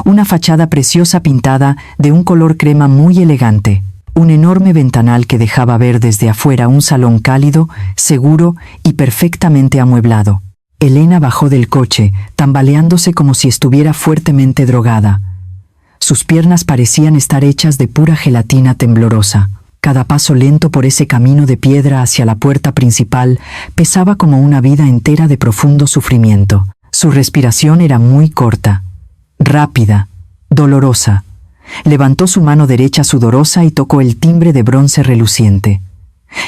Una fachada preciosa pintada de un color crema muy elegante. Un enorme ventanal que dejaba ver desde afuera un salón cálido, seguro y perfectamente amueblado. Elena bajó del coche, tambaleándose como si estuviera fuertemente drogada. Sus piernas parecían estar hechas de pura gelatina temblorosa. Cada paso lento por ese camino de piedra hacia la puerta principal pesaba como una vida entera de profundo sufrimiento. Su respiración era muy corta, rápida, dolorosa. Levantó su mano derecha sudorosa y tocó el timbre de bronce reluciente.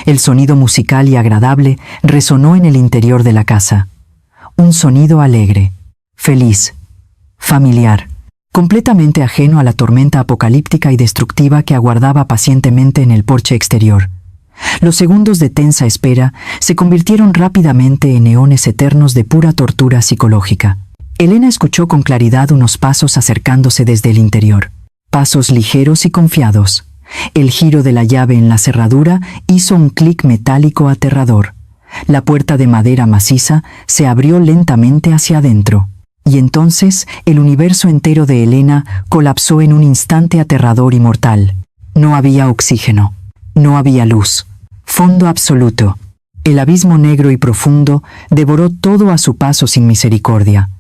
El sonido musical y agradable resonó en el interior de la casa. Un sonido alegre, feliz, familiar, completamente ajeno a la tormenta apocalíptica y destructiva que aguardaba pacientemente en el porche exterior. Los segundos de tensa espera se convirtieron rápidamente en eones eternos de pura tortura psicológica. Elena escuchó con claridad unos pasos acercándose desde el interior. Pasos ligeros y confiados. El giro de la llave en la cerradura hizo un clic metálico aterrador. La puerta de madera maciza se abrió lentamente hacia adentro. Y entonces el universo entero de Elena colapsó en un instante aterrador y mortal. No había oxígeno. No había luz. Fondo absoluto. El abismo negro y profundo devoró todo a su paso sin misericordia.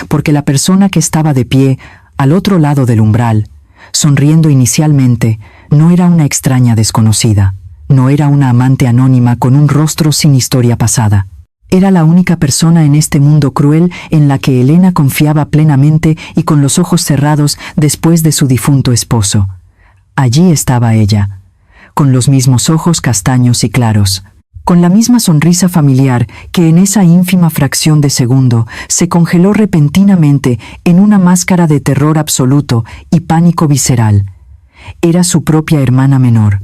Porque la persona que estaba de pie al otro lado del umbral, sonriendo inicialmente, no era una extraña desconocida, no era una amante anónima con un rostro sin historia pasada. Era la única persona en este mundo cruel en la que Elena confiaba plenamente y con los ojos cerrados después de su difunto esposo. Allí estaba ella, con los mismos ojos castaños y claros, con la misma sonrisa familiar que en esa ínfima fracción de segundo se congeló repentinamente en una máscara de terror absoluto y pánico visceral. Era su propia hermana menor,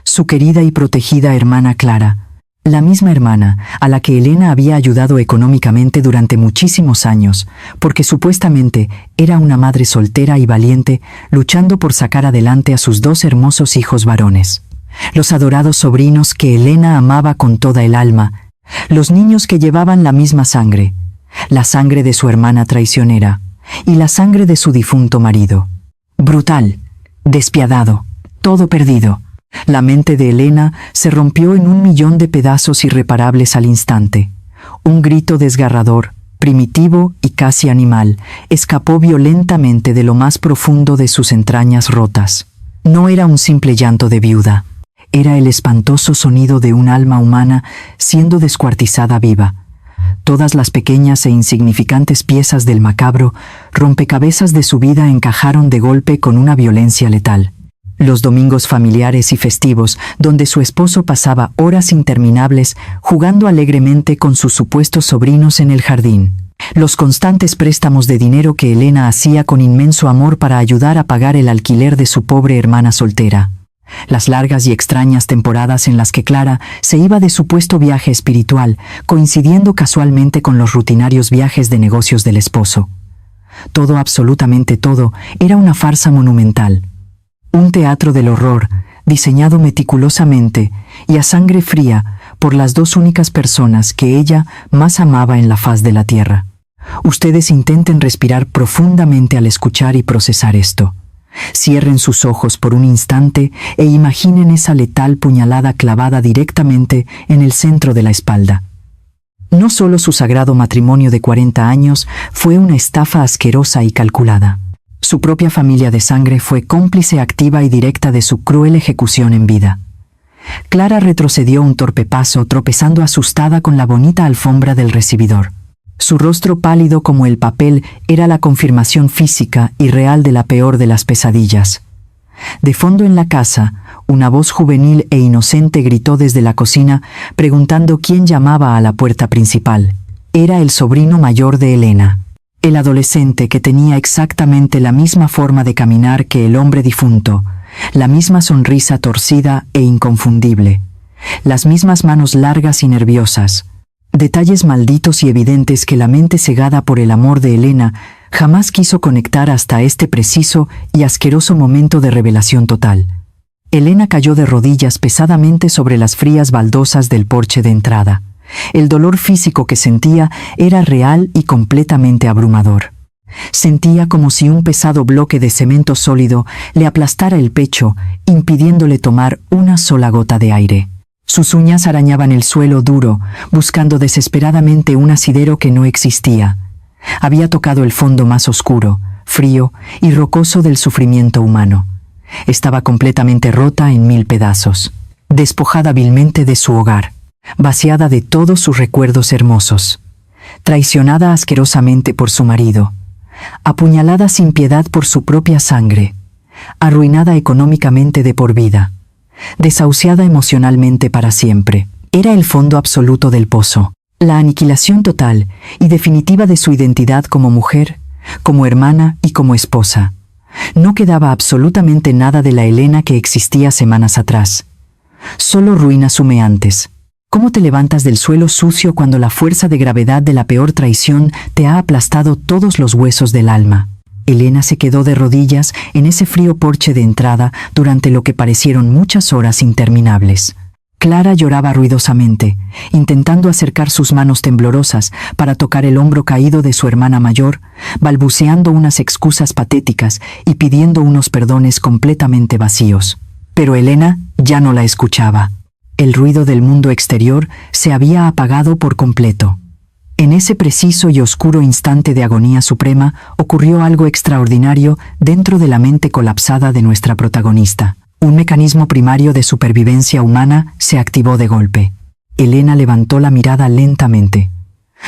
su querida y protegida hermana Clara, la misma hermana a la que Elena había ayudado económicamente durante muchísimos años, porque supuestamente era una madre soltera y valiente luchando por sacar adelante a sus dos hermosos hijos varones. Los adorados sobrinos que Elena amaba con toda el alma, los niños que llevaban la misma sangre, la sangre de su hermana traicionera y la sangre de su difunto marido. brutal, despiadado, todo perdido. La mente de Elena se rompió en 1.000.000 de pedazos irreparables al instante. Un grito desgarrador, primitivo y casi animal, escapó violentamente de lo más profundo de sus entrañas rotas. No era un simple llanto de viuda, era el espantoso sonido de un alma humana siendo descuartizada viva. Todas las pequeñas e insignificantes piezas del macabro rompecabezas de su vida encajaron de golpe con una violencia letal. Los domingos familiares y festivos, donde su esposo pasaba horas interminables jugando alegremente con sus supuestos sobrinos en el jardín. Los constantes préstamos de dinero que Elena hacía con inmenso amor para ayudar a pagar el alquiler de su pobre hermana soltera. Las largas y extrañas temporadas en las que Clara se iba de supuesto viaje espiritual, coincidiendo casualmente con los rutinarios viajes de negocios del esposo. Todo, absolutamente todo, era una farsa monumental. Un teatro del horror, diseñado meticulosamente y a sangre fría por las dos únicas personas que ella más amaba en la faz de la tierra. Ustedes intenten respirar profundamente al escuchar y procesar esto. Cierren sus ojos por un instante e imaginen esa letal puñalada clavada directamente en el centro de la espalda. No solo su sagrado matrimonio de 40 años fue una estafa asquerosa y calculada. Su propia familia de sangre fue cómplice activa y directa de su cruel ejecución en vida. Clara retrocedió un torpe paso, tropezando asustada con la bonita alfombra del recibidor. Su rostro pálido como el papel era la confirmación física y real de la peor de las pesadillas. De fondo en la casa, una voz juvenil e inocente gritó desde la cocina, preguntando quién llamaba a la puerta principal. Era el sobrino mayor de Elena. El adolescente que tenía exactamente la misma forma de caminar que el hombre difunto, la misma sonrisa torcida e inconfundible, las mismas manos largas y nerviosas, detalles malditos y evidentes que la mente cegada por el amor de Elena jamás quiso conectar hasta este preciso y asqueroso momento de revelación total. Elena cayó de rodillas pesadamente sobre las frías baldosas del porche de entrada. El dolor físico que sentía era real y completamente abrumador. Sentía como si un pesado bloque de cemento sólido le aplastara el pecho, impidiéndole tomar una sola gota de aire. Sus uñas arañaban el suelo duro, buscando desesperadamente un asidero que no existía. Había tocado el fondo más oscuro, frío y rocoso del sufrimiento humano. Estaba completamente rota en 1000 pedazos, despojada vilmente de su hogar, vaciada de todos sus recuerdos hermosos, traicionada asquerosamente por su marido, apuñalada sin piedad por su propia sangre, arruinada económicamente de por vida, desahuciada emocionalmente para siempre. Era el fondo absoluto del pozo, la aniquilación total y definitiva de su identidad como mujer, como hermana y como esposa. No quedaba absolutamente nada de la Elena que existía semanas atrás. Solo ruinas humeantes. ¿Cómo te levantas del suelo sucio cuando la fuerza de gravedad de la peor traición te ha aplastado todos los huesos del alma? Elena se quedó de rodillas en ese frío porche de entrada durante lo que parecieron muchas horas interminables. Clara lloraba ruidosamente, intentando acercar sus manos temblorosas para tocar el hombro caído de su hermana mayor, balbuceando unas excusas patéticas y pidiendo unos perdones completamente vacíos. Pero Elena ya no la escuchaba. El ruido del mundo exterior se había apagado por completo. En ese preciso y oscuro instante de agonía suprema ocurrió algo extraordinario dentro de la mente colapsada de nuestra protagonista. Un mecanismo primario de supervivencia humana se activó de golpe. Elena levantó la mirada lentamente.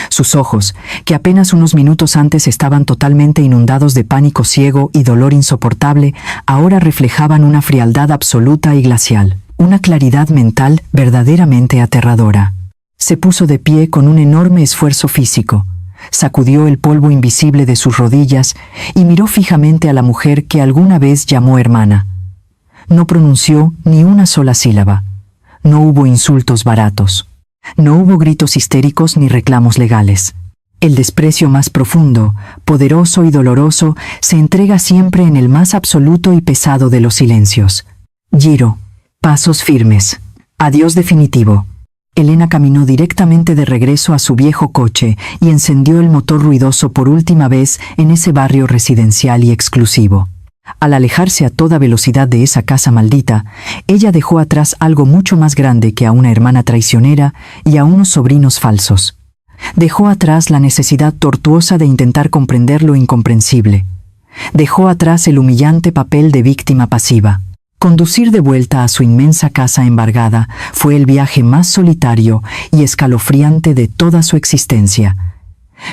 Sus ojos, que apenas unos minutos antes estaban totalmente inundados de pánico ciego y dolor insoportable, ahora reflejaban una frialdad absoluta y glacial, una claridad mental verdaderamente aterradora. Se puso de pie con un enorme esfuerzo físico, sacudió el polvo invisible de sus rodillas y miró fijamente a la mujer que alguna vez llamó hermana. No pronunció ni una sola sílaba. No hubo insultos baratos. No hubo gritos histéricos ni reclamos legales. El desprecio más profundo, poderoso y doloroso se entrega siempre en el más absoluto y pesado de los silencios. Giro. Pasos firmes. Adiós definitivo. Elena caminó directamente de regreso a su viejo coche y encendió el motor ruidoso por última vez en ese barrio residencial y exclusivo. Al alejarse a toda velocidad de esa casa maldita, ella dejó atrás algo mucho más grande que a una hermana traicionera y a unos sobrinos falsos. Dejó atrás la necesidad tortuosa de intentar comprender lo incomprensible. Dejó atrás el humillante papel de víctima pasiva. Conducir de vuelta a su inmensa casa embargada fue el viaje más solitario y escalofriante de toda su existencia.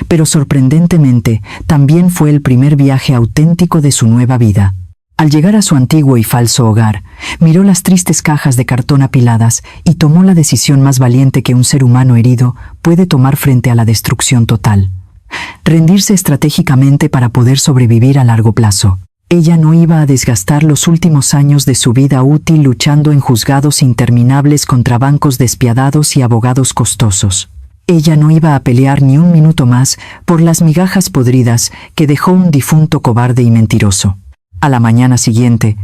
Pero sorprendentemente, también fue el primer viaje auténtico de su nueva vida. Al llegar a su antiguo y falso hogar, miró las tristes cajas de cartón apiladas y tomó la decisión más valiente que un ser humano herido puede tomar frente a la destrucción total: rendirse estratégicamente para poder sobrevivir a largo plazo. Ella no iba a desgastar los últimos años de su vida útil luchando en juzgados interminables contra bancos despiadados y abogados costosos. Ella no iba a pelear ni un minuto más por las migajas podridas que dejó un difunto cobarde y mentiroso. A la mañana siguiente,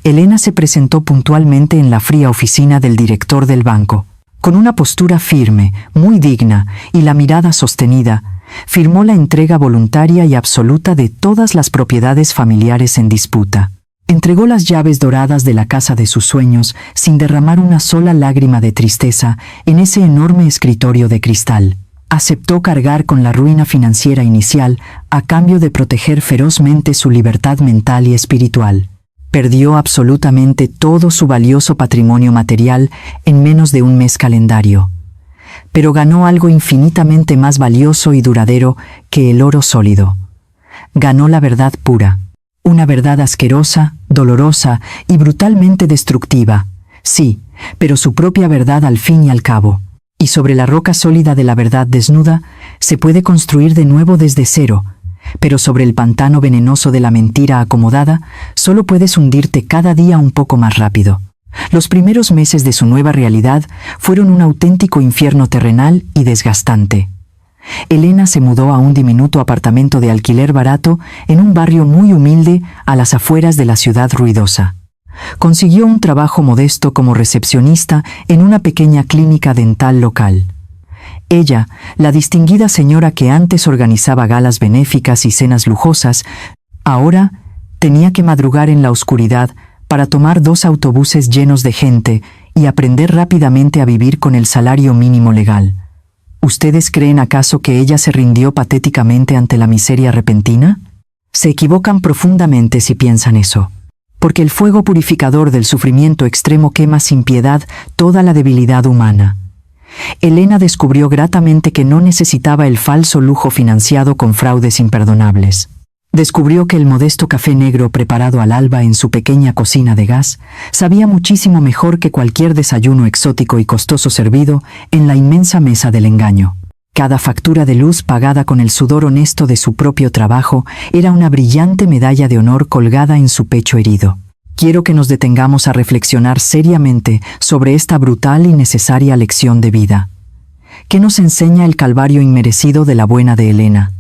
Elena se presentó puntualmente en la fría oficina del director del banco. Con una postura firme, muy digna y la mirada sostenida, firmó la entrega voluntaria y absoluta de todas las propiedades familiares en disputa. Entregó las llaves doradas de la casa de sus sueños sin derramar una sola lágrima de tristeza en ese enorme escritorio de cristal. Aceptó cargar con la ruina financiera inicial a cambio de proteger ferozmente su libertad mental y espiritual. Perdió absolutamente todo su valioso patrimonio material en menos de un mes calendario. Pero ganó algo infinitamente más valioso y duradero que el oro sólido. Ganó la verdad pura. Una verdad asquerosa, dolorosa y brutalmente destructiva. Sí, pero su propia verdad al fin y al cabo. Y sobre la roca sólida de la verdad desnuda, se puede construir de nuevo desde cero, pero sobre el pantano venenoso de la mentira acomodada, solo puedes hundirte cada día un poco más rápido. Los primeros meses de su nueva realidad fueron un auténtico infierno terrenal y desgastante. Elena se mudó a un diminuto apartamento de alquiler barato en un barrio muy humilde a las afueras de la ciudad ruidosa. Consiguió un trabajo modesto como recepcionista en una pequeña clínica dental local. Ella, la distinguida señora que antes organizaba galas benéficas y cenas lujosas, ahora tenía que madrugar en la oscuridad para tomar 2 autobuses llenos de gente y aprender rápidamente a vivir con el salario mínimo legal. ¿Ustedes creen acaso que ella se rindió patéticamente ante la miseria repentina? Se equivocan profundamente si piensan eso, porque el fuego purificador del sufrimiento extremo quema sin piedad toda la debilidad humana. Elena descubrió gratamente que no necesitaba el falso lujo financiado con fraudes imperdonables. Descubrió que el modesto café negro preparado al alba en su pequeña cocina de gas sabía muchísimo mejor que cualquier desayuno exótico y costoso servido en la inmensa mesa del engaño. Cada factura de luz pagada con el sudor honesto de su propio trabajo era una brillante medalla de honor colgada en su pecho herido. Quiero que nos detengamos a reflexionar seriamente sobre esta brutal y necesaria lección de vida. ¿Qué nos enseña el calvario inmerecido de la buena de Elena?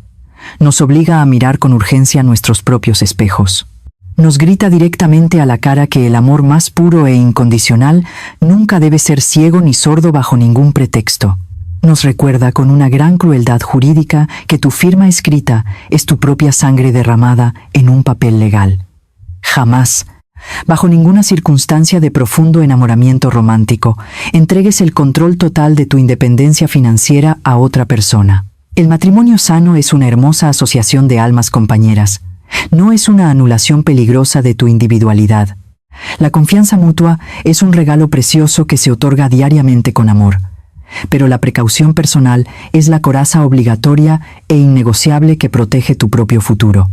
Nos obliga a mirar con urgencia nuestros propios espejos. Nos grita directamente a la cara que el amor más puro e incondicional nunca debe ser ciego ni sordo bajo ningún pretexto. Nos recuerda con una gran crueldad jurídica que tu firma escrita es tu propia sangre derramada en un papel legal. Jamás, bajo ninguna circunstancia de profundo enamoramiento romántico, entregues el control total de tu independencia financiera a otra persona. El matrimonio sano es una hermosa asociación de almas compañeras. No es una anulación peligrosa de tu individualidad. La confianza mutua es un regalo precioso que se otorga diariamente con amor. Pero la precaución personal es la coraza obligatoria e innegociable que protege tu propio futuro.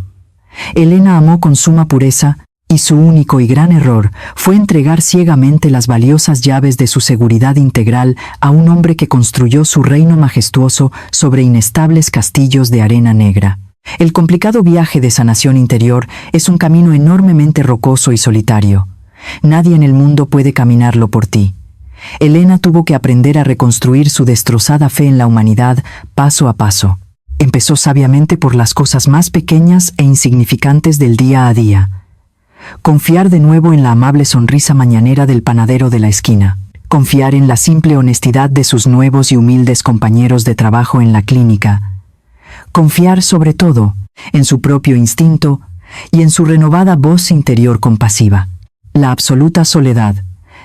Elena amó con suma pureza, y su único y gran error fue entregar ciegamente las valiosas llaves de su seguridad integral a un hombre que construyó su reino majestuoso sobre inestables castillos de arena negra. El complicado viaje de sanación interior es un camino enormemente rocoso y solitario. Nadie en el mundo puede caminarlo por ti. Elena tuvo que aprender a reconstruir su destrozada fe en la humanidad paso a paso. Empezó sabiamente por las cosas más pequeñas e insignificantes del día a día. Confiar de nuevo en la amable sonrisa mañanera del panadero de la esquina. Confiar en la simple honestidad de sus nuevos y humildes compañeros de trabajo en la clínica. Confiar, sobre todo, en su propio instinto y en su renovada voz interior compasiva. La absoluta soledad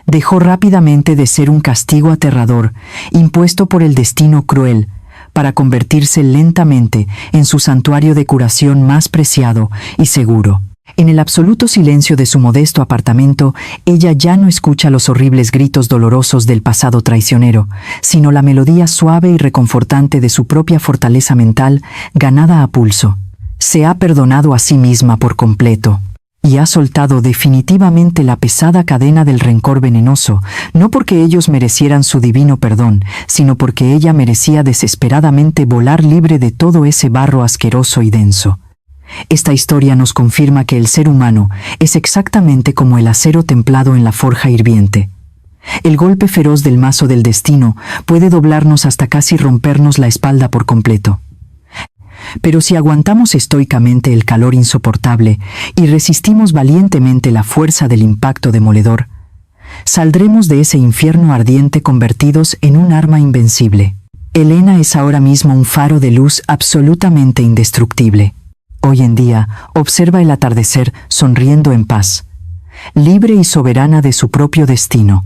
dejó rápidamente de ser un castigo aterrador impuesto por el destino cruel para convertirse lentamente en su santuario de curación más preciado y seguro. En el absoluto silencio de su modesto apartamento, ella ya no escucha los horribles gritos dolorosos del pasado traicionero, sino la melodía suave y reconfortante de su propia fortaleza mental, ganada a pulso. Se ha perdonado a sí misma por completo y ha soltado definitivamente la pesada cadena del rencor venenoso, no porque ellos merecieran su divino perdón, sino porque ella merecía desesperadamente volar libre de todo ese barro asqueroso y denso. Esta historia nos confirma que el ser humano es exactamente como el acero templado en la forja hirviente. El golpe feroz del mazo del destino puede doblarnos hasta casi rompernos la espalda por completo. Pero si aguantamos estoicamente el calor insoportable y resistimos valientemente la fuerza del impacto demoledor, saldremos de ese infierno ardiente convertidos en un arma invencible. Elena es ahora mismo un faro de luz absolutamente indestructible. Hoy en día observa el atardecer sonriendo en paz, libre y soberana de su propio destino.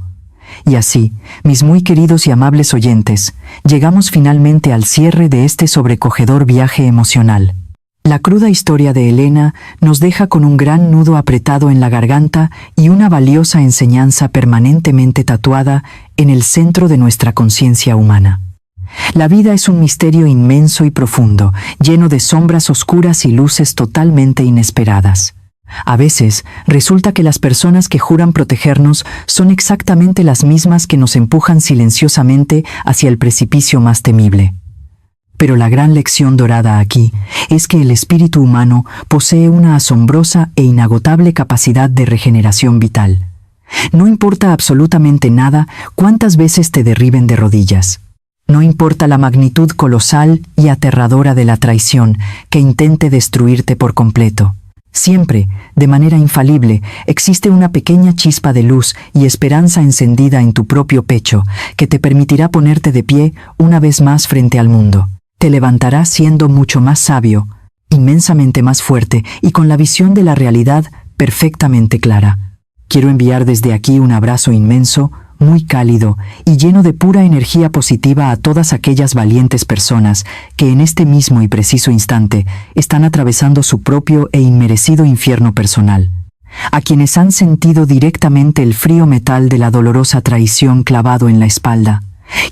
Y así, mis muy queridos y amables oyentes, llegamos finalmente al cierre de este sobrecogedor viaje emocional. La cruda historia de Elena nos deja con un gran nudo apretado en la garganta y una valiosa enseñanza permanentemente tatuada en el centro de nuestra conciencia humana. La vida es un misterio inmenso y profundo, lleno de sombras oscuras y luces totalmente inesperadas. A veces, resulta que las personas que juran protegernos son exactamente las mismas que nos empujan silenciosamente hacia el precipicio más temible. Pero la gran lección dorada aquí es que el espíritu humano posee una asombrosa e inagotable capacidad de regeneración vital. No importa absolutamente nada cuántas veces te derriben de rodillas. No importa la magnitud colosal y aterradora de la traición que intente destruirte por completo. Siempre, de manera infalible, existe una pequeña chispa de luz y esperanza encendida en tu propio pecho que te permitirá ponerte de pie una vez más frente al mundo. Te levantarás siendo mucho más sabio, inmensamente más fuerte y con la visión de la realidad perfectamente clara. Quiero enviar desde aquí un abrazo inmenso, muy cálido y lleno de pura energía positiva a todas aquellas valientes personas que en este mismo y preciso instante están atravesando su propio e inmerecido infierno personal. A quienes han sentido directamente el frío metal de la dolorosa traición clavado en la espalda,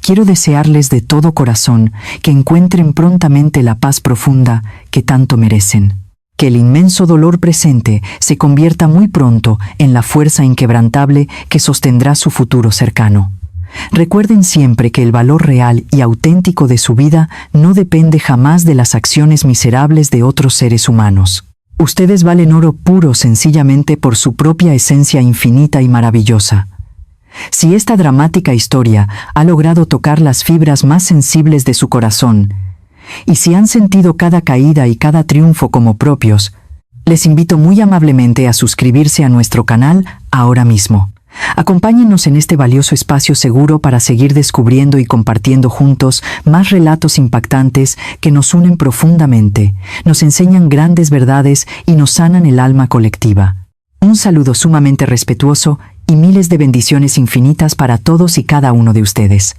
quiero desearles de todo corazón que encuentren prontamente la paz profunda que tanto merecen. Que el inmenso dolor presente se convierta muy pronto en la fuerza inquebrantable que sostendrá su futuro cercano. Recuerden siempre que el valor real y auténtico de su vida no depende jamás de las acciones miserables de otros seres humanos. Ustedes valen oro puro sencillamente por su propia esencia infinita y maravillosa. Si esta dramática historia ha logrado tocar las fibras más sensibles de su corazón, y si han sentido cada caída y cada triunfo como propios, les invito muy amablemente a suscribirse a nuestro canal ahora mismo. Acompáñennos en este valioso espacio seguro para seguir descubriendo y compartiendo juntos más relatos impactantes que nos unen profundamente, nos enseñan grandes verdades y nos sanan el alma colectiva. Un saludo sumamente respetuoso y miles de bendiciones infinitas para todos y cada uno de ustedes.